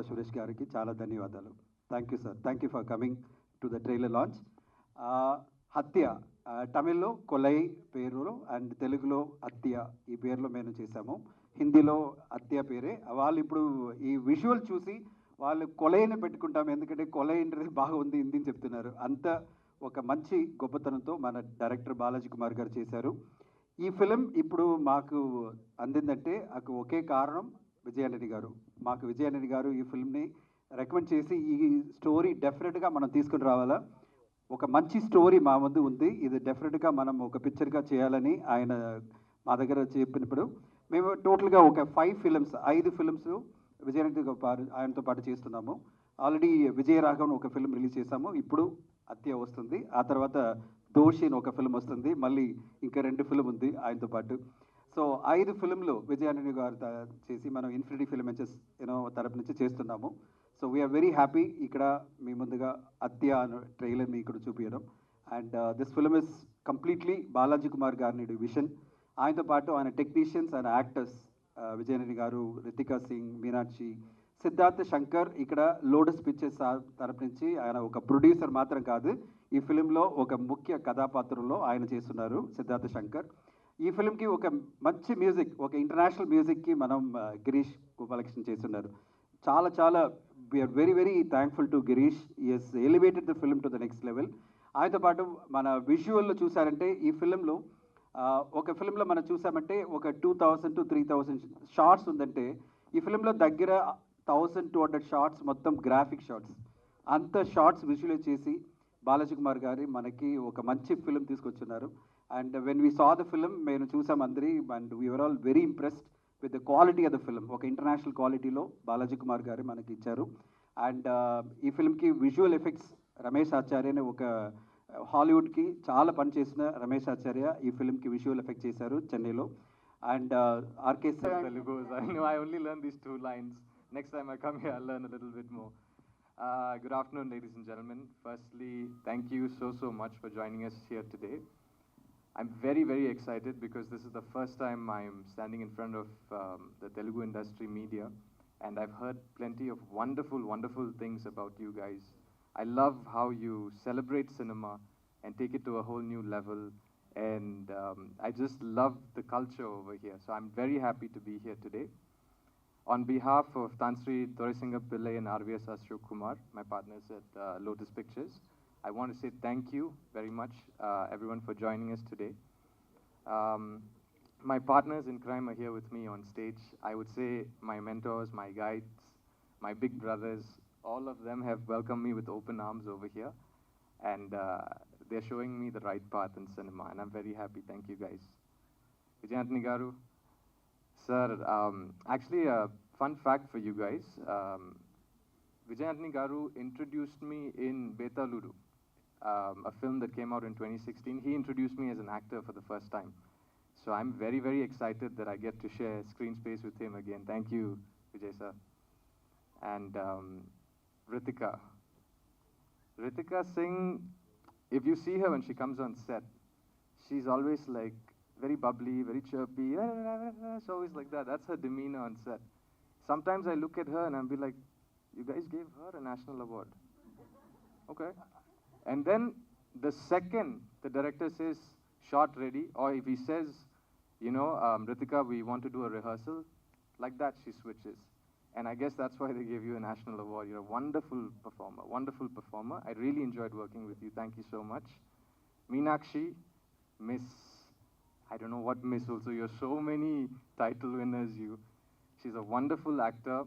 Kondla Suresh Gariki chala ధన్యవాదాలు. Thank you sir. Thank you for coming to the trailer launch. Hatya తమిళ్లో కొలై పేరులో and తెలుగులో హత్య ఈ పేరులో మేము చేసాము. హిందీలో హత్య పేరే. వాళ్ళు ఇప్పుడు ఈ విజువల్ చూసి వాళ్ళు కొలైని పెట్టుకుంటాం, ఎందుకంటే కొలై అనేది బాగా ఉంది హిందీ చెప్తున్నారు. అంత ఒక మంచి గొప్పతనంతో మన డైరెక్టర్ బాలాజీ కుమార్ గారు చేశారు. ఈ ఫిలిం ఇప్పుడు మాకు అందిందంటే నాకు ఒకే కారణం విజయ్ ఆంటనీ గారు. మాకు విజయ్ ఆంటనీ గారు ఈ ఫిల్మ్ని రికమెండ్ చేసి ఈ స్టోరీ డెఫినెట్గా మనం తీసుకుని రావాలా, ఒక మంచి స్టోరీ మా ముందు ఉంది, ఇది డెఫినెట్గా మనం ఒక పిక్చర్గా చేయాలని ఆయన మా దగ్గర చెప్పినప్పుడు మేము టోటల్గా ఒక 5 ఫిల్మ్స్ విజయ్ ఆంటనీ ఆయనతో పాటు చేస్తున్నాము. ఆల్రెడీ విజయరాఘవన్ ఒక ఫిల్మ్ రిలీజ్ చేశాము, ఇప్పుడు హత్య వస్తుంది, ఆ తర్వాత దోషి అని ఒక ఫిల్మ్ వస్తుంది, మళ్ళీ ఇంకా 2 ఫిల్మ్ ఉంది ఆయనతో పాటు. సో 5 ఫిల్మ్లు విజయ్ ఆంటనీ గారు చేసి మనం ఇన్ఫినిటీ ఫిల్మ్ ఎంచెస్ తరపు నుంచి చేస్తున్నాము. సో వీఆర్ వెరీ హ్యాపీ ఇక్కడ మీ ముందుగా హత్య అనే ట్రైలర్ మీ ఇక్కడ చూపించడం. And this film is completely Balaji Kumar గారిని విజన్, ఆయనతో పాటు ఆయన technicians and actors Vijay Antony గారు, రితికా సింగ్, మీనాక్షి, సిద్ధార్థ్ శంకర్ ఇక్కడ లోటస్ పిక్చర్స్ తరపు నుంచి ఆయన ఒక ప్రొడ్యూసర్ మాత్రం కాదు, ఈ ఫిలింలో ఒక ముఖ్య కథాపాత్రలో ఆయన చేస్తున్నారు సిద్ధార్థ్ శంకర్. ఈ ఫిలింకి ఒక మంచి మ్యూజిక్, ఒక ఇంటర్నేషనల్ మ్యూజిక్కి మనం గిరీష్ గోపాలకృష్ణ చేస్తున్నారు. చాలా చాలా we are very very thankful to Girish, he's elevated the film to the next level. ఆయనతో పాటు మన విజువల్లో చూసారంటే ఈ ఫిలింలో ఒక ఫిలింలో మనం చూసామంటే ఒక 2000 to 3000 షార్ట్స్ ఉందంటే ఈ ఫిలింలో దగ్గర 1200 షార్ట్స్ మొత్తం గ్రాఫిక్ షార్ట్స్, అంత షార్ట్స్ విజువలైజ్ చేసి బాలాజీ కుమార్ గారి మనకి ఒక మంచి ఫిలిం తీసుకొచ్చున్నారు. And when we saw the film మేము చూసాం అందరి, and we are all very impressed with the quality of the film. ఒక ఇంటర్నేషనల్ క్వాలిటీలో బాలాజీ కుమార్ గారు మనకి ఇచ్చారు. అండ్ ఈ ఫిలింకి విజువల్ ఎఫెక్ట్స్ రమేష్ ఆచార్య అని ఒక హాలీవుడ్కి చాలా పని చేసిన రమేష్ ఆచార్య ఈ ఫిలింకి విజువల్ ఎఫెక్ట్ చేశారు చెన్నైలో. And RK Telugu. I know I only learned these 2 lines. Next time I come here, I'll learn a little bit more. Good afternoon, ladies and gentlemen. Firstly, thank you so much for joining us here today. I'm very, very excited because this is the first time I'm standing in front of the Telugu industry media, and I've heard plenty of wonderful things about you guys. I love how you celebrate cinema and take it to a whole new level, and I just love the culture over here. So I'm very happy to be here today. On behalf of Tansri Thorisinga Pillai and RVS Ashok Kumar, my partners at Lotus Pictures, I want to say thank you very much, everyone, for joining us today. My partners in crime are here with me on stage. I would say my mentors, my guides, my big brothers, all of them have welcomed me with open arms over here, and they're showing me the right path in cinema, and I'm very happy. Thank you, guys. Vijay Antony garu, sir, actually a fun fact for you guys. Vijay Antony garu introduced me in Betaluru, a film that came out in 2016. He introduced me as an actor for the first time. So I'm very, very excited that I get to share screen space with him again. Thank you, Vijay sir. And Ritika Singh, if you see her when she comes on set, she's always like very bubbly, very chirpy. It's always like that. That's her demeanor on set. Sometimes I look at her and I'll be like, you guys gave her a national award. Okay. And then the second the director says, shot ready, or if he says, Ritika, we want to do a rehearsal, like that she switches. And I guess that's why they gave you a national award. You're a wonderful performer. I really enjoyed working with you. Thank you so much. Meenakshi, Miss, I don't know what Miss also, you're so many title winners, she's a wonderful actor.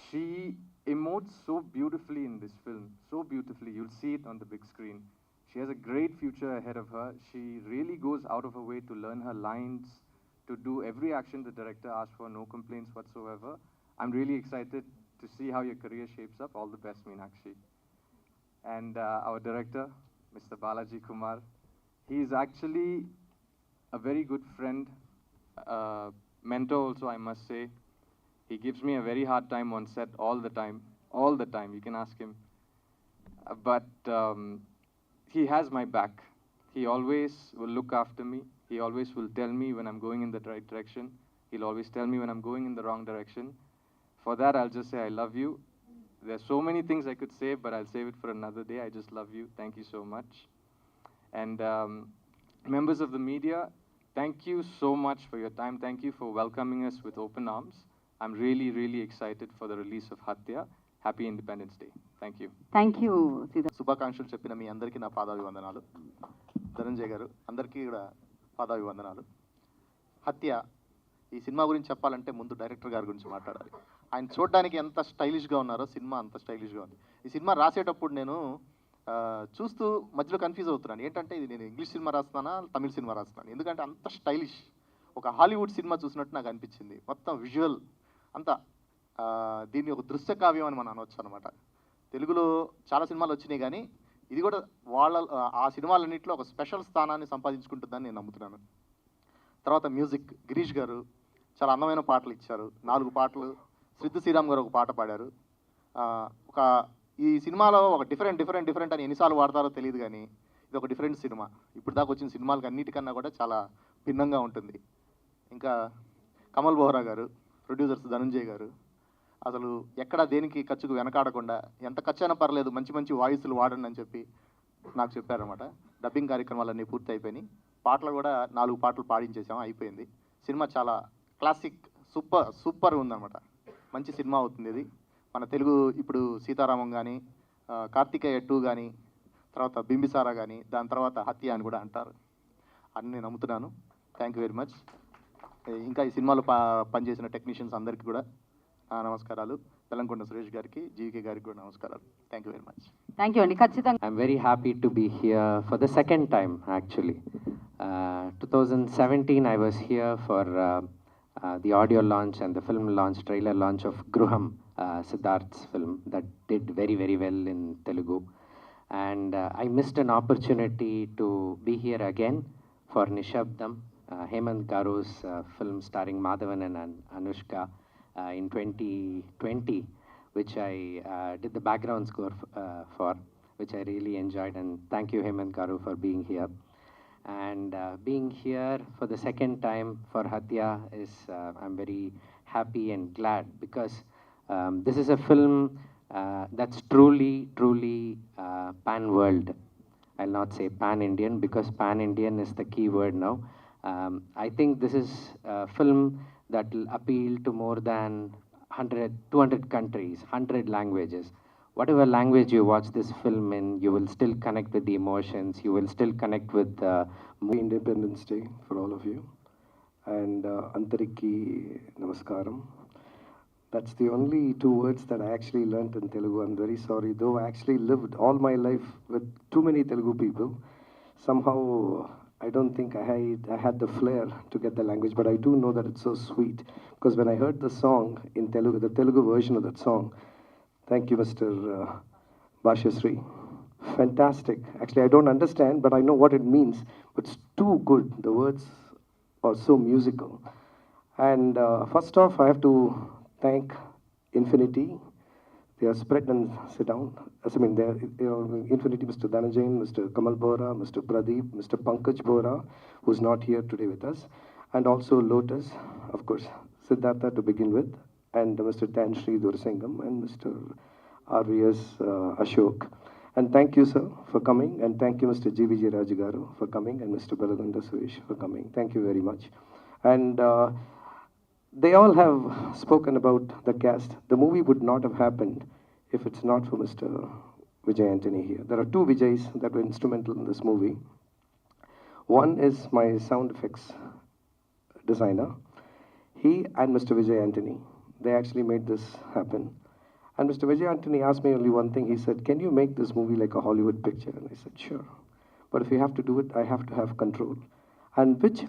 She emotes so beautifully in this film, so beautifully. You'll see it on the big screen. She has a great future ahead of her. She really goes out of her way to learn her lines, to do every action the director asks for, no complaints whatsoever. I'm really excited to see how your career shapes up. All the best, Meenakshi. And our director, Mr. Balaji Kumar, he is actually a very good friend, mentor also, I must say. He gives me a very hard time on set all the time, you can ask him. But he has my back. He always will look after me. He always will tell me when I'm going in the right direction. He'll always tell me when I'm going in the wrong direction. For that, I'll just say I love you. There's so many things I could say, but I'll save it for another day. I just love you. Thank you so much. And members of the media, thank you so much for your time. Thank you for welcoming us with open arms. I'm really, really excited for the release of Hatya. Happy Independence Day. Thank you. Thank you Sita. శుభాకాంక్షలు చెప్పిన మీ అందరికీ నా పాదాభివందనాలు. ధనంజయ్ గారు అందరికీ కూడా పాదాభివందనాలు. హత్య ఈ సినిమా గురించి చెప్పాలంటే ముందు డైరెక్టర్ గారి గురించి మాట్లాడాలి. ఆయన చూడడానికి ఎంత స్టైలిష్గా ఉన్నారో సినిమా అంత స్టైలిష్గా ఉంది. ఈ సినిమా రాసేటప్పుడు నేను చూస్తూ మధ్యలో కన్ఫ్యూజ్ అవుతున్నాను. ఏంటంటే ఇది నేను ఇంగ్లీష్ సినిమా రాస్తున్నానా తమిళ సినిమా రాస్తున్నాను, ఎందుకంటే అంత స్టైలిష్, ఒక హాలీవుడ్ సినిమా చూసినట్టు నాకు అనిపించింది. మొత్తం విజువల్ అంతా దీన్ని ఒక దృశ్య కావ్యం అని మనం అనవచ్చు అనమాట. తెలుగులో చాలా సినిమాలు వచ్చినాయి, కానీ ఇది కూడా ఆ సినిమాలన్నింటిలో ఒక స్పెషల్ స్థానాన్ని సంపాదించుకుంటుందని నేను నమ్ముతున్నాను. తర్వాత మ్యూజిక్, గిరీష్ గారు చాలా అందమైన పాటలు ఇచ్చారు. 4 పాటలు, సిద్ధు శ్రీరామ్ గారు ఒక పాట పాడారు. ఈ సినిమాలో ఒక డిఫరెంట్ అని ఎన్నిసార్లు వాడతారో తెలియదు, కానీ ఇది ఒక డిఫరెంట్ సినిమా. ఇప్పుడు దాకా వచ్చిన సినిమాలకి అన్నిటికన్నా కూడా చాలా భిన్నంగా ఉంటుంది. ఇంకా కమల్ బోహ్రా గారు, ప్రొడ్యూసర్స్ ధనంజయ్ గారు అసలు ఎక్కడ దేనికి ఖర్చుకు వెనకాడకుండా ఎంత ఖర్చు అయినా పర్లేదు మంచి వాయిస్లు వాడండి అని చెప్పి నాకు చెప్పారనమాట. డబ్బింగ్ కార్యక్రమాలన్నీ పూర్తి అయిపోయినాయి. పాటలు కూడా 4 పాటలు పాడించేసాము, అయిపోయింది. సినిమా చాలా క్లాసిక్, సూపర్ ఉందన్నమాట. మంచి సినిమా అవుతుంది ఇది. మన తెలుగు ఇప్పుడు సీతారామం కానీ, కార్తికేయ 2 కానీ, తర్వాత బింబిసారా కానీ, దాని తర్వాత హత్య అని కూడా అంటారు అని నేను నమ్ముతున్నాను. Thank you very much. ఇంకా ఈ సినిమాలో పనిచేసిన టెక్నీషియన్స్ అందరికీ కూడా నమస్కారాలు. తెలంగాణ సురేష్ గారికి, జీవికే గారికి కూడా నమస్కారాలు. Thank you very much. Thank you అండి. ఖచ్చితంగా I'm very happy to be here for the second time, actually. 2017, I was here for the audio launch and the film launch, trailer launch of Gruham, Siddharth's film that did very, very well in Telugu. And I missed an opportunity to be here again for Nishabdam, Hemant Garu's film starring Madhavan and Anushka in 2020, which I did the background score for, which I really enjoyed. And thank you, Hemant Garu, for being here. And being here for the second time for Hatya is, I'm very happy and glad, because this is a film that's truly pan-world. I'll not say pan-Indian, because pan-Indian is the key word now. I think this is a film that will appeal to more than 200 countries, 100 languages. Whatever language you watch this film in, you will still connect with the emotions, you will still connect with the Independence Day for all of you. And Antariki Namaskaram. That's the only 2 words that I actually learnt in Telugu. I'm very sorry, though I actually lived all my life with too many Telugu people. Somehow, I don't think I had the flair to get the language, but I do know that it's so sweet. Because when I heard the song in Telugu, the Telugu version of that song, thank you, Mr. Bhashyasri. Fantastic. Actually, I don't understand, but I know what it means. But it's too good. The words are so musical. And first off, I have to thank Infinity. They are spread and sit down. Infinity, Mr. Dhanajayan, Mr. Kamal Bora, Mr. Pradeep, Mr. Pankaj Bora, who's not here today with us. And also Lotus, of course, Siddhartha to begin with, and Mr. Tanshri Dursingam, and Mr. R.V.S. Ashok. And thank you, sir, for coming. And thank you, Mr. G.V.J. Rajagaru, for coming, and Mr. Balaganda Suresh for coming. Thank you very much. And they all have spoken about the cast. The movie would not have happened if it's not for Mr. Vijay Antony here. There are 2 Vijays that were instrumental in this movie. One is my sound effects designer. He and Mr. Vijay Antony, they actually made this happen. And Mr. Vijay Antony asked me only one thing. He said, "Can you make this movie like a Hollywood picture?" And I said, "Sure. But if you have to do it, I have to have control." And which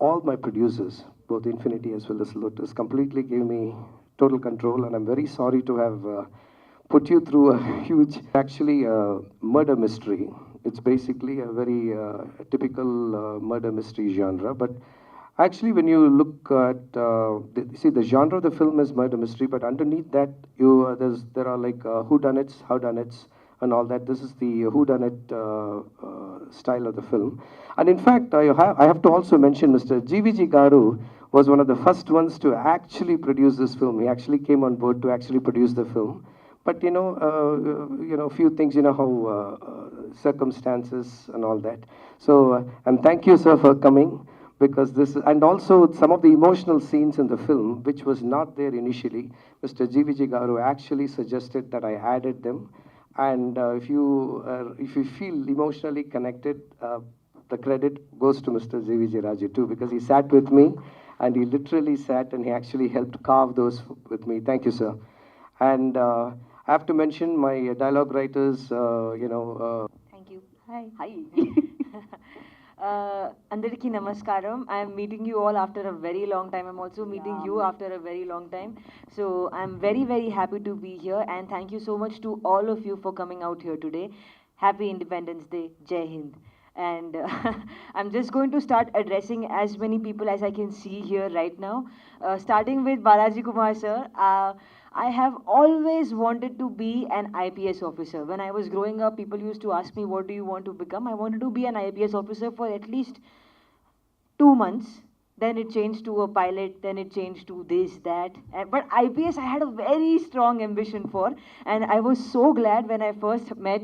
all my producers, both Infinity as well as Lotus, completely gave me total control. And I'm very sorry to have put you through a huge, actually, murder mystery. It's basically a very typical murder mystery genre. But actually, when you look at, the genre of the film is murder mystery, but underneath that, there are like whodunits, howdunnits, and all that. This is the whodunit style of the film. And in fact, I have to also mention Mr. G.V.G. Garu, was one of the first ones to actually produce this film. He actually came on board to actually produce the film. But few things, how circumstances and all that. So, and thank you, sir, for coming, because this, and also some of the emotional scenes in the film, which was not there initially, Mr. G. Vijay Garu actually suggested that I added them. And if you feel emotionally connected, the credit goes to Mr. G. Vijay Raju too, because he sat with me, and he literally sat and he actually helped carve those with me. Thank you, sir. And I have to mention my dialogue writers, Thank you. Hi. Andariki namaskaram. I am meeting you all after a very long time. I'm also meeting you after a very long time. So I'm very, very happy to be here. And thank you so much to all of you for coming out here today. Happy Independence Day. Jai Hind. And I'm just going to start addressing as many people as I can see here right now. Starting with Balaji Kumar sir. I have always wanted to be an IPS officer. When I was growing up, people used to ask me, what do you want to become? I wanted to be an IPS officer for at least 2 months. Then it changed to a pilot, then it changed to this, that. But IPS, I had a very strong ambition for. And I was so glad when I first met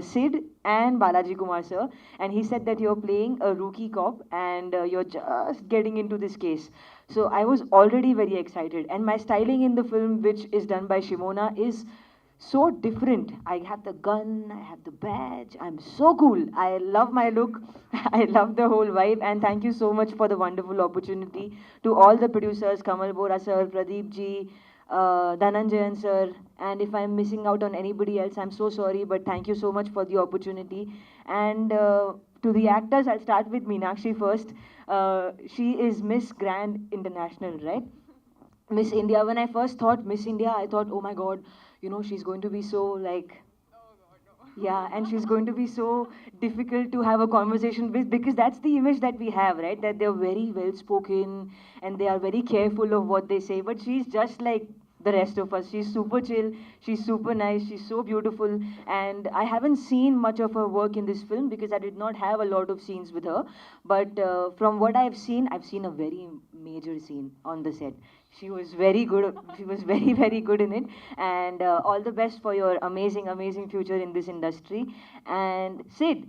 Sid and Balaji Kumar sir. And he said that you're playing a rookie cop and you're just getting into this case. So I was already very excited. And my styling in the film, which is done by Shimona, is so different. I have the gun, I have the badge, I'm so cool. I love my look, I love the whole vibe, and thank you so much for the wonderful opportunity to all the producers, Kamal Bora sir, Pradeep ji, Dhananjayan sir, and if I'm missing out on anybody else, I'm so sorry, but thank you so much for the opportunity. And to the actors, I'll start with Meenakshi first. She is Miss Grand International, right? Miss India. When I first thought Miss India, I thought, oh my God, she's going to be so like, yeah, and she's going to be so difficult to have a conversation with, because that's the image that we have, right? That they're very well spoken and they are very careful of what they say. But she's just like the rest of us. She's super chill, she's super nice, she's so beautiful. And I haven't seen much of her work in this film because I did not have a lot of scenes with her. But from what I've seen a very major scene on the set. She was very good. She was very, very good in it. And all the best for your amazing, amazing future in this industry. And Sid,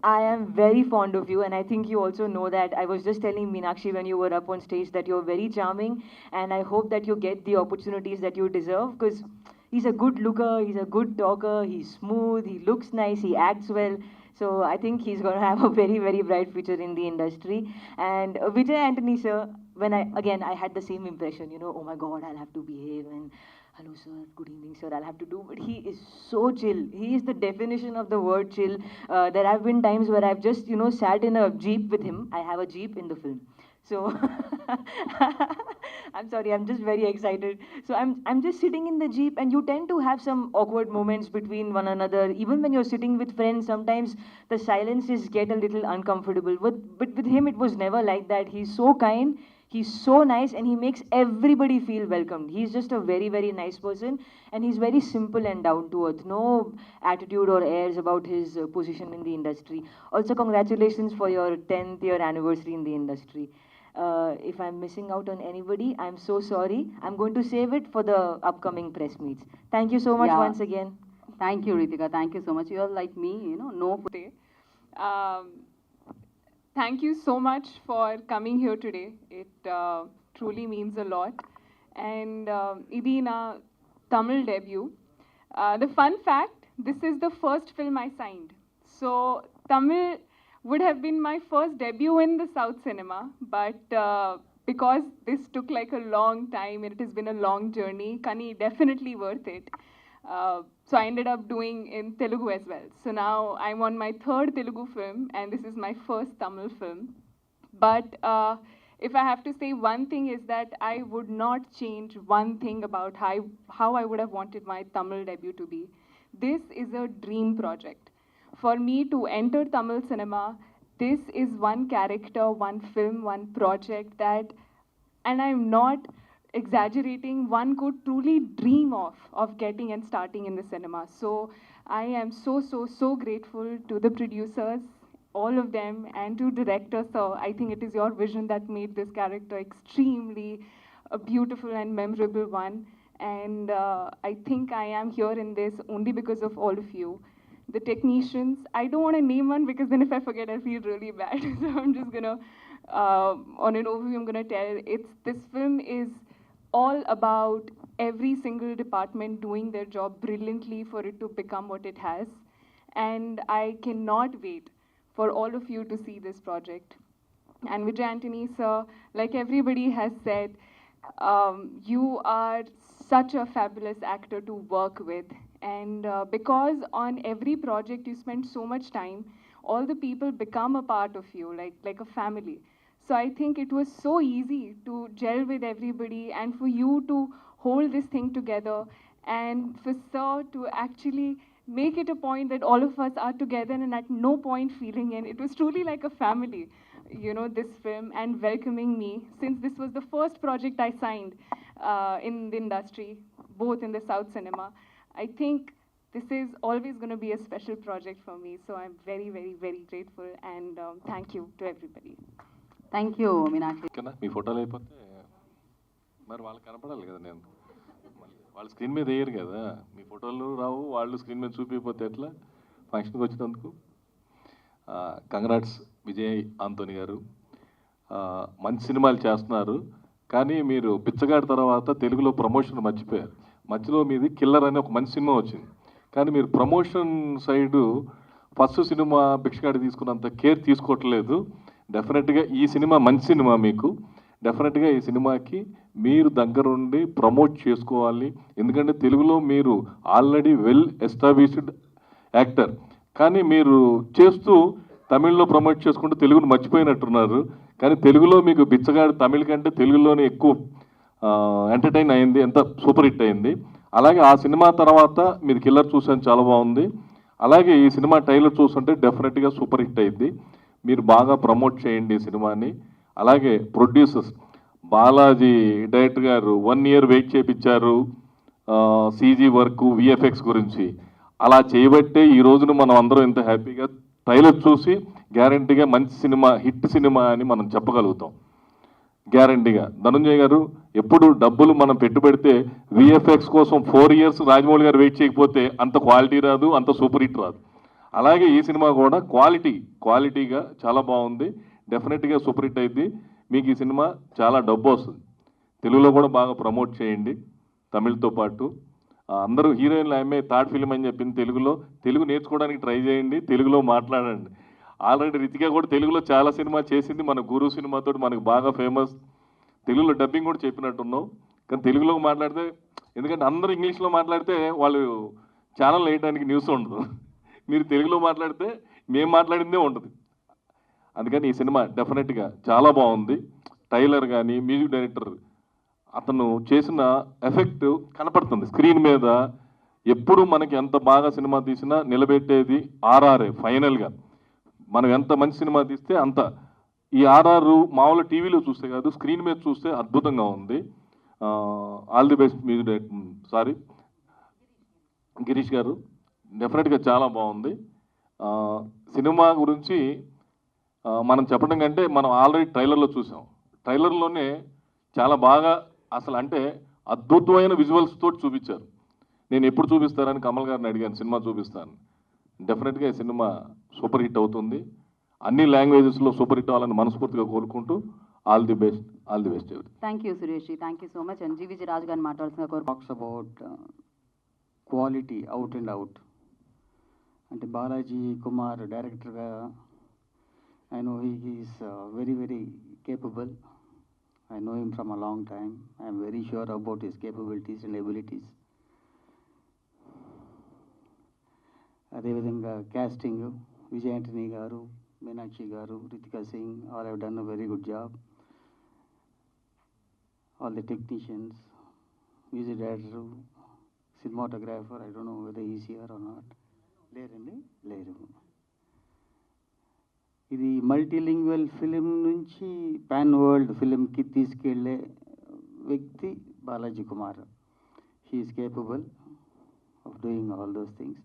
I am very fond of you, and I think you also know that. I was just telling Meenakshi when you were up on stage that you're very charming, and I hope that you get the opportunities that you deserve, because he's a good looker, he's a good talker, he's smooth, he looks nice, he acts well. So I think he's going to have a very, very bright future in the industry. And Vijay Antony, sir, when I had the same impression, oh my God, I'll have to behave, and hello, sir, good evening, sir, I'll have to do. But he is so chill. He is the definition of the word chill. There have been times where I've just, sat in a Jeep with him. I have a Jeep in the film. So I'm sorry, I'm just very excited. So I'm just sitting in the Jeep, and you tend to have some awkward moments between one another. Even when you're sitting with friends, sometimes the silences get a little uncomfortable. But with him, it was never like that. He's so kind, he's so nice, and he makes everybody feel welcomed. He's just a very, very nice person, and he's very simple and down to earth. No attitude or airs about his position in the industry. Also, congratulations for your 10th year anniversary in the industry. If I'm missing out on anybody, I'm so sorry. I'm going to save it for the upcoming press meets. Thank you so much once again. Thank you, Ritika. Thank you so much. You're like me, no. Thank you so much for coming here today. It truly means a lot. And idi na Tamil debut. The fun fact, this is the first film I signed. So Tamil would have been my first debut in the South cinema, but because this took like a long time and it has been a long journey, Kani, definitely worth it. So I ended up doing in Telugu as well. So now I'm on my third Telugu film, and this is my first Tamil film. But if I have to say one thing, is that I would not change one thing about how I would have wanted my Tamil debut to be. This is a dream project. For me to enter Tamil cinema, this is one character, one film, one project that, and I'm not exaggerating, one could truly dream of getting and starting in the cinema. So I am so grateful to the producers all of them, and to director sir, I think it is your vision that made this character extremely a beautiful and memorable one. And I think I am here in this only because of all of you. The technicians, I don't want to name one because then if I forget, I feel really bad. So I'm just gonna, on an overview, I'm gonna tell. This film is all about every single department doing their job brilliantly for it to become what it has. And I cannot wait for all of you to see this project. And Vijay Antony, sir, like everybody has said, you are such a fabulous actor to work with. And because on every project you spend so much time, all the people become a part of you, like a family. So I think it was so easy to gel with everybody and for you to hold this thing together and for sir to actually make it a point that all of us are together and at no point feeling in. It was truly like a family, you know, this film, and welcoming me, since this was the first project I signed in the industry, both in the South cinema. I think this is always going to be a special project for me. So I'm very, very, very grateful, and thank you to everybody. Thank you, Meenakshi. ఓకేనా మీ ఫోటోలు అయిపోతే మరి వాళ్ళకి కనపడాలి కదా నేను వాళ్ళు screen మీద వేయరు కదా మీ ఫోటోలు రావు వాళ్ళు స్క్రీన్ మీద చూపిపోతే ఎట్లా ఫంక్షన్కి వచ్చినందుకు కంగ్రాట్స్ విజయ్ ఆంటోనీ గారు మంచి సినిమాలు చేస్తున్నారు కానీ మీరు బిచ్చగాడి తర్వాత తెలుగులో ప్రమోషన్ మర్చిపోయారు మధ్యలో మీది కిల్లర్ అని ఒక మంచి సినిమా వచ్చింది కానీ మీరు ప్రమోషన్ సైడు ఫస్ట్ సినిమా బిచ్చగాడి తీసుకున్నంత కేర్ తీసుకోవట్లేదు డెఫినెట్గా ఈ సినిమా మంచి సినిమా మీకు డెఫినెట్గా ఈ సినిమాకి మీరు దగ్గరుండి ప్రమోట్ చేసుకోవాలి ఎందుకంటే తెలుగులో మీరు ఆల్రెడీ వెల్ ఎస్టాబ్లిష్డ్ యాక్టర్ కానీ మీరు చేస్తూ తమిళ్లో ప్రమోట్ చేసుకుంటూ తెలుగును మర్చిపోయినట్టున్నారు కానీ తెలుగులో మీకు బిచ్చగాడు తమిళ కంటే తెలుగులోనే ఎక్కువ ఎంటర్టైన్ అయింది ఎంత సూపర్ హిట్ అయింది అలాగే ఆ సినిమా తర్వాత మీరు కిల్లర్ చూసాను చాలా బాగుంది అలాగే ఈ సినిమా ట్రైలర్ చూస్తుంటే డెఫినెట్గా సూపర్ హిట్ అయింది మీరు బాగా ప్రమోట్ చేయండి ఈ సినిమాని అలాగే ప్రొడ్యూసర్స్ బాలాజీ డైరెక్టర్ గారు 1 year వెయిట్ చేయించారు సీజీ వర్క్ విఎఫ్ఎక్స్ గురించి అలా చేయబట్టే ఈ రోజున మనం అందరం ఇంత హ్యాపీగా ట్రైలర్ చూసి గ్యారంటీగా మంచి సినిమా హిట్ సినిమా అని మనం చెప్పగలుగుతాం గ్యారంటీగా ధనంజయ్ గారు ఎప్పుడు డబ్బులు మనం పెట్టుబడితే విఎఫ్ఎక్స్ కోసం 4 years రాజమౌళి గారు వెయిట్ చేయకపోతే అంత క్వాలిటీ రాదు అంత సూపర్ హిట్ రాదు అలాగే ఈ సినిమా కూడా క్వాలిటీగా చాలా బాగుంది డెఫినెట్గా సూపర్ హిట్ అయింది మీకు ఈ సినిమా చాలా డబ్బు వస్తుంది తెలుగులో కూడా బాగా ప్రమోట్ చేయండి తమిళ్తో పాటు అందరూ హీరోయిన్లు ఆమె థర్డ్ ఫిలిం అని చెప్పింది తెలుగు నేర్చుకోవడానికి ట్రై చేయండి తెలుగులో మాట్లాడండి ఆల్రెడీ రితికా కూడా తెలుగులో చాలా సినిమా చేసింది మన గురు సినిమాతో మనకు బాగా ఫేమస్ తెలుగులో డబ్బింగ్ కూడా చెప్పినట్టున్నాం కానీ తెలుగులో మాట్లాడితే ఎందుకంటే అందరూ ఇంగ్లీష్లో మాట్లాడితే వాళ్ళు ఛానల్ వేయడానికి న్యూస్ ఉండదు మీరు తెలుగులో మాట్లాడితే మేము మాట్లాడిందే ఉండదు అందుకని ఈ సినిమా డెఫినెట్గా చాలా బాగుంది ట్రైలర్ కానీ మ్యూజిక్ డైరెక్టర్ అతను చేసిన ఎఫెక్ట్ కనపడుతుంది స్క్రీన్ మీద ఎప్పుడు మనకి ఎంత బాగా సినిమా తీసినా నిలబెట్టేది ఆర్ఆర్ఏ ఫైనల్గా మనం ఎంత మంచి సినిమా తీస్తే అంత ఈ ఆర్ఆర్ మామూలు టీవీలో చూస్తే కాదు స్క్రీన్ మీద చూస్తే అద్భుతంగా ఉంది all the best music director Girish గారు డెఫినెట్గా చాలా బాగుంది సినిమా గురించి మనం చెప్పడం కంటే మనం ఆల్రెడీ ట్రైలర్లో చూసాం ట్రైలర్లోనే చాలా బాగా అసలు అంటే అద్భుతమైన విజువల్స్ తోటి చూపించారు నేను ఎప్పుడు చూపిస్తారని కమల్ గారిని అడిగాను సినిమా చూపిస్తాను డెఫినెట్గా ఈ సినిమా సూపర్ హిట్ అవుతుంది అన్ని లాంగ్వేజెస్లో సూపర్ హిట్ అవ్వాలని మనస్ఫూర్తిగా కోరుకుంటూ all the best thank you Suresh thank you so much and GVG Raju గారిని మాట్లాడాల్సిన కోరు talks about quality out and out అంటే బాలాజీ కుమార్ డైరెక్టర్గా I know he is very very capable I know him from a long time. I am very sure about his capabilities and abilities. అదేవిధంగా casting Vijay Antony గారు మీనాక్షి గారు Ritika Singh all have done a very good job all the technicians music director cinematographer I don't know whether is here or not లేరండి లేరు ఇది multilingual film నుంచి pan world ఫిలింకి తీసుకెళ్లే వ్యక్తి Balaji Kumar he's capable of doing all those things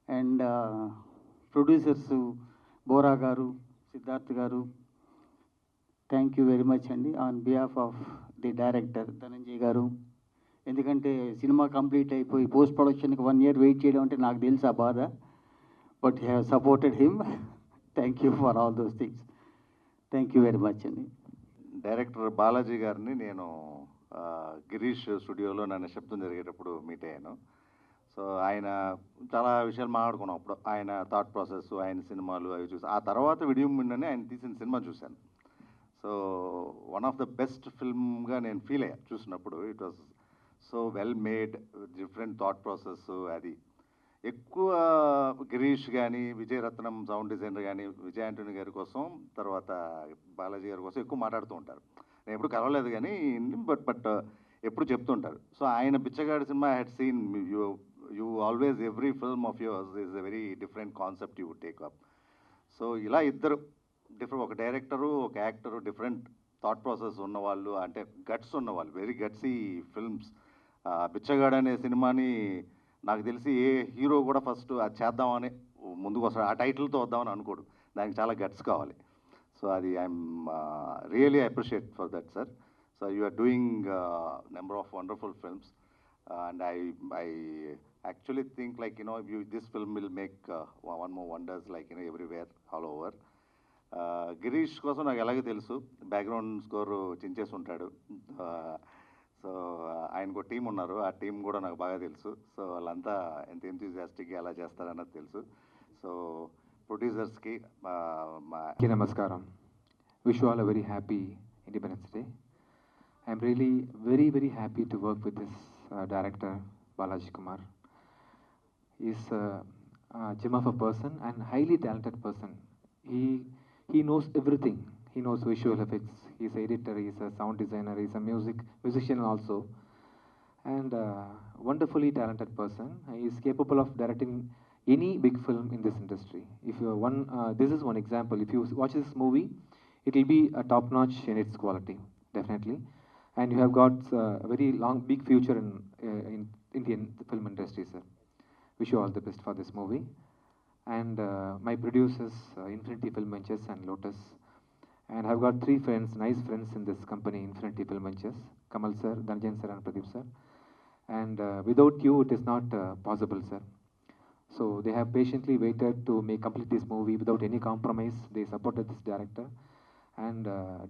and producers Bora గారు, సిద్ధార్థ్ గారు, thank you very much అండి on behalf of the director Dhananjay గారు. ఎందుకంటే సినిమా కంప్లీట్ అయిపోయి పోస్ట్ ప్రొడక్షన్కి 1 year వెయిట్ చేయడం అంటే నాకు తెలుసు ఆ బాధ. But you have supported him. Thank you for all those things. Thank you very much అండి. డైరెక్టర్ బాలాజీ గారిని నేను గిరీష్ స్టూడియోలో నా నిశ్శబ్దం జరిగేటప్పుడు మీట్ అయ్యాను. సో ఆయన చాలా విషయాలు మాట్లాడుకున్నాం. అప్పుడు ఆయన థాట్ ప్రాసెస్, ఆయన సినిమాలు అవి చూసి ఆ తర్వాత విడియుమ్మని ఆయన తీసిన సినిమా చూశాను. So one of the best ఫిల్మ్గా నేను ఫీల్ అయ్యా చూసినప్పుడు. It was so well made, different thought process. అది ఎక్కువ గిరీష్ కానీ, విజయ్ రత్నం సౌండ్ డిజైనర్ కానీ, విజయ్ ఆంటనీ గారి కోసం, తర్వాత బాలాజీ గారి కోసం ఎక్కువ మాట్లాడుతూ ఉంటారు. నేను ఎప్పుడు కలవలేదు కానీ బట్ ఎప్పుడు చెప్తుంటారు. సో ఆయన బిచ్చగాడి సినిమా I had seen you always every film of yours is a very different concept you take up. So ఇలా ఇద్దరు డిఫరెంట్, ఒక డైరెక్టరు ఒక యాక్టరు, డిఫరెంట్ థాట్ ప్రాసెస్ ఉన్నవాళ్ళు, అంటే గట్స్ ఉన్నవాళ్ళు, వెరీ గట్సీ ఫిల్మ్స్. బిచ్చగాడు అనే సినిమాని నాకు తెలిసి ఏ హీరో కూడా ఫస్ట్ అది చేద్దామని ముందుకు వస్తాడు, ఆ టైటిల్తో వద్దామని అనుకోడు. దానికి చాలా గట్స్ కావాలి. సో అది I'm really appreciate for that sir. So you are doing number of wonderful films and I actually think like this film will make one more wonders like everywhere all over. Girish కోసం నాకు ఎలాగో తెలుసు, background score చించేసి ఉంటాడు. So ఆయనకు team ఉన్నారు, ఆ team కూడా నాకు బాగా తెలుసు. సో వాళ్ళంతా ఎంత ఎంతూజియాస్టిక్గా ఎలా చేస్తారన్నది తెలుసు. సో ప్రొడ్యూసర్స్కి నమస్కారం. Wish you all a very happy independence day. I'm really very very happy to work with this director Balaji Kumar. He's a gem of a person and highly talented person. He knows everything. He knows visual effects. He's an editor. He's a sound designer. He's a musician also, and wonderfully talented person. He is capable of directing any big film in this industry. If you are this is one example. If you watch this movie, it will be a top notch in its quality, definitely. And you have got a very long, big future in Indian film industry, sir. Wish you all the best for this movie. And my producers, Infinity Film Ventures and Lotus. And I've got 3 friends, nice friends in this company, Infinity Film Ventures, Kamal sir, Dhananjay sir and Pradeep sir. And without you, it is not possible, sir. So they have patiently waited to complete this movie without any compromise. They supported this director. And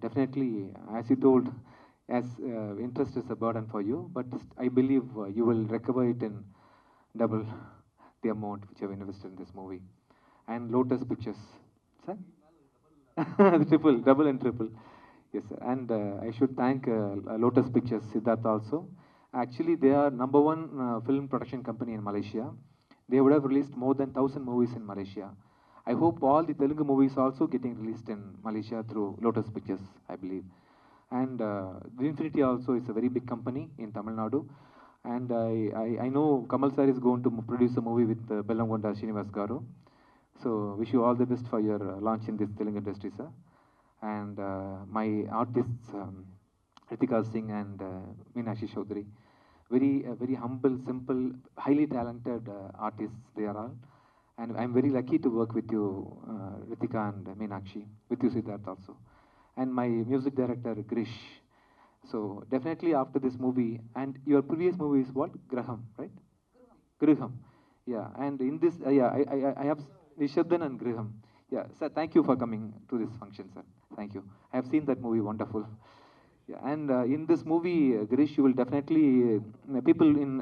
definitely, as you told, as interest is a burden for you, but I believe you will recover it in double the amount which you have invested in this movie. And Lotus Pictures, sir? Double and triple. Yes, sir. And I should thank Lotus Pictures, Siddharth also. Actually, they are #1 film production company in Malaysia. They would have released more than 1,000 movies in Malaysia. I hope all the Telugu movies also getting released in Malaysia through Lotus Pictures, I believe. And Infinity also is a very big company in Tamil Nadu. And I know Kamal sir is going to produce a movie with Bellamgonda Srinivas Garu. So wish you all the best for your launch in this Telugu industry, sir. And my artists, Ritika Singh and Meenakshi Chaudhary, very humble, simple, highly talented artists they are all. And I'm very lucky to work with you, Ritika and Meenakshi, with you Siddharth also. And my music director, Grish. So definitely after this movie, and your previous movie is what? Graham, right? Graham. Yeah, and in this, I have Nishabdan and Graham. Yeah, sir, thank you for coming to this function, sir. Thank you. I have seen that movie, wonderful. Yeah, and in this movie, Grish, you will definitely, people in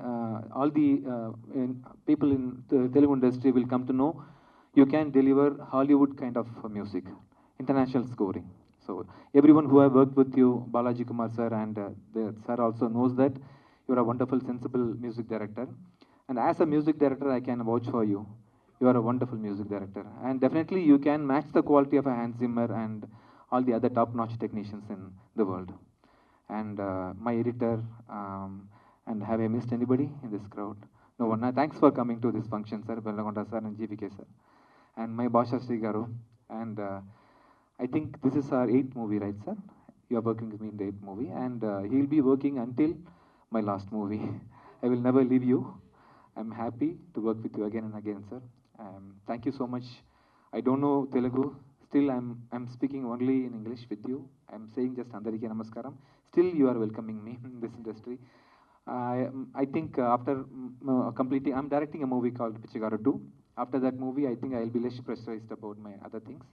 people in the Telugu industry will come to know you can deliver Hollywood kind of music, international scoring. So everyone who have worked with you, Balaji Kumar sir and the sir also knows that you are a wonderful, sensible music director. And as a music director, I can vouch for you. You are a wonderful music director. And definitely you can match the quality of a Hans Zimmer and all the other top-notch technicians in the world. And my editor, and have I missed anybody in this crowd? No one. Thanks for coming to this function, sir, Bellagonda sir and GVK sir. And my Basha Sri Garu. And I think this is our 8th movie, right, sir? You are working with me in the 8th movie, and he'll be working until my last movie. I will never leave you. I'm happy to work with you again and again, sir. Thank you so much, I don't know Telugu. Still, I'm speaking only in English with you. I'm saying just Andariki Namaskaram. Still, you are welcoming me in this industry. I think after completing, I'm directing a movie called Pichagaru 2. After that movie, I think I'll be less pressurized about my other things.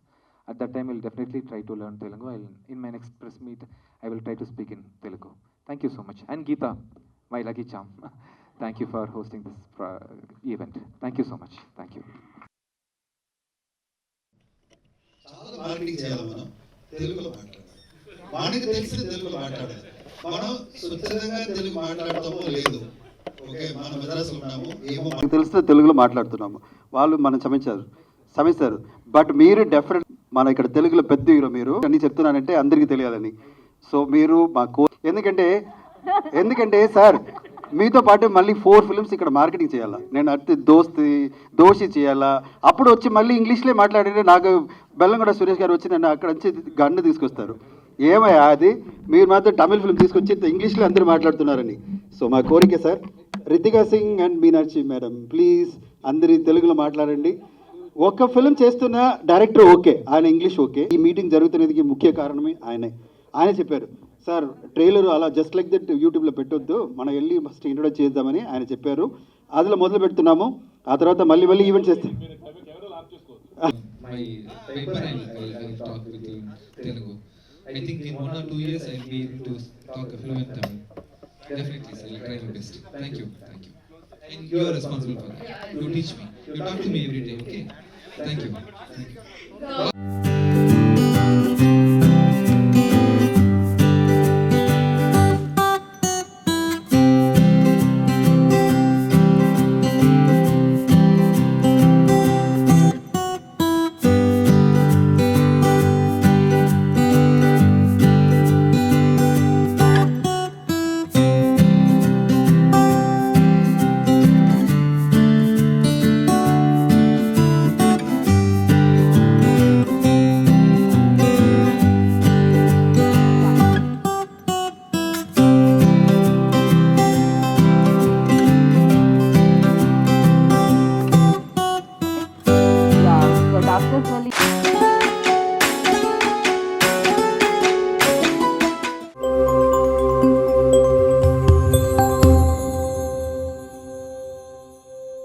At that time, I'll definitely try to learn Telugu. In my next press meet, I will try to speak in Telugu. Thank you so much. And Geeta, my lucky charm. Thank you for hosting this event. Thank you so much. Thank you. చాలా marketing చేయాలి. మనం తెలుగులో మాట్లాడాలి. మనకి తెలిసి తెలుగులో మాట్లాడాలి. మనం స్వచ్ఛందంగా తెలుగు మాట్లాడతామో లేదు. ఓకే, మనం మద్రాసులో ఉన్నాము, ఏమో మనకు తెలిసిన తెలుగులో మాట్లాడుతున్నాము. వాళ్ళు మనం క్షమిస్తారు. బట్ మీరు డెఫినెట్ మన ఇక్కడ తెలుగులో పెద్ద హీరో మీరు అన్నీ చెప్తున్నానంటే అందరికీ తెలియాలని. సో మీరు మా ఎందుకంటే సార్ మీతో పాటు మళ్ళీ 4 ఫిల్మ్స్ ఇక్కడ మార్కెటింగ్ చేయాలా. నేను అతి దోషి చేయాలా. అప్పుడు వచ్చి మళ్ళీ ఇంగ్లీష్లో మాట్లాడితే నాకు బెల్లంగొండ సురేష్ గారు వచ్చి నన్ను అక్కడ నుంచి గన్ను తీసుకొస్తారు. ఏమయ్యా అది మీరు మాత్రం తమిళ ఫిల్మ్ తీసుకొచ్చి ఇంగ్లీష్లో అందరూ మాట్లాడుతున్నారని. సో మా కోరిక sir, Ritika Singh and Meenakshi madam please అందరి తెలుగులో మాట్లాడండి. ఒక ఫిల్మ్ చేస్తున్న డైరెక్టర్ ఓకే, ఆయన ఇంగ్లీష్ ఓకే. ఈ మీటింగ్ జరుగుతున్నది ముఖ్య కారణమే ఆయన చెప్పారు సార్ ట్రైలర్ అలా జస్ట్ లైక్ దట్ యూట్యూబ్లో పెట్టొద్దు, మనం వెళ్ళి ఫస్ట్ ఇంట్రొడ్యూస్ చేద్దామని ఆయన చెప్పారు. అందులో మొదలు పెడుతున్నాము, ఆ తర్వాత మళ్ళీ ఈవెంట్ చేస్తాం. I think in 1 or 2 years I'll be able to talk fluent Tamil. Definitely, sir. I'll try my best. Thank you. And you are responsible for that. You teach me. You talk to me every day, okay? Thank you. Yeah, but after Kali.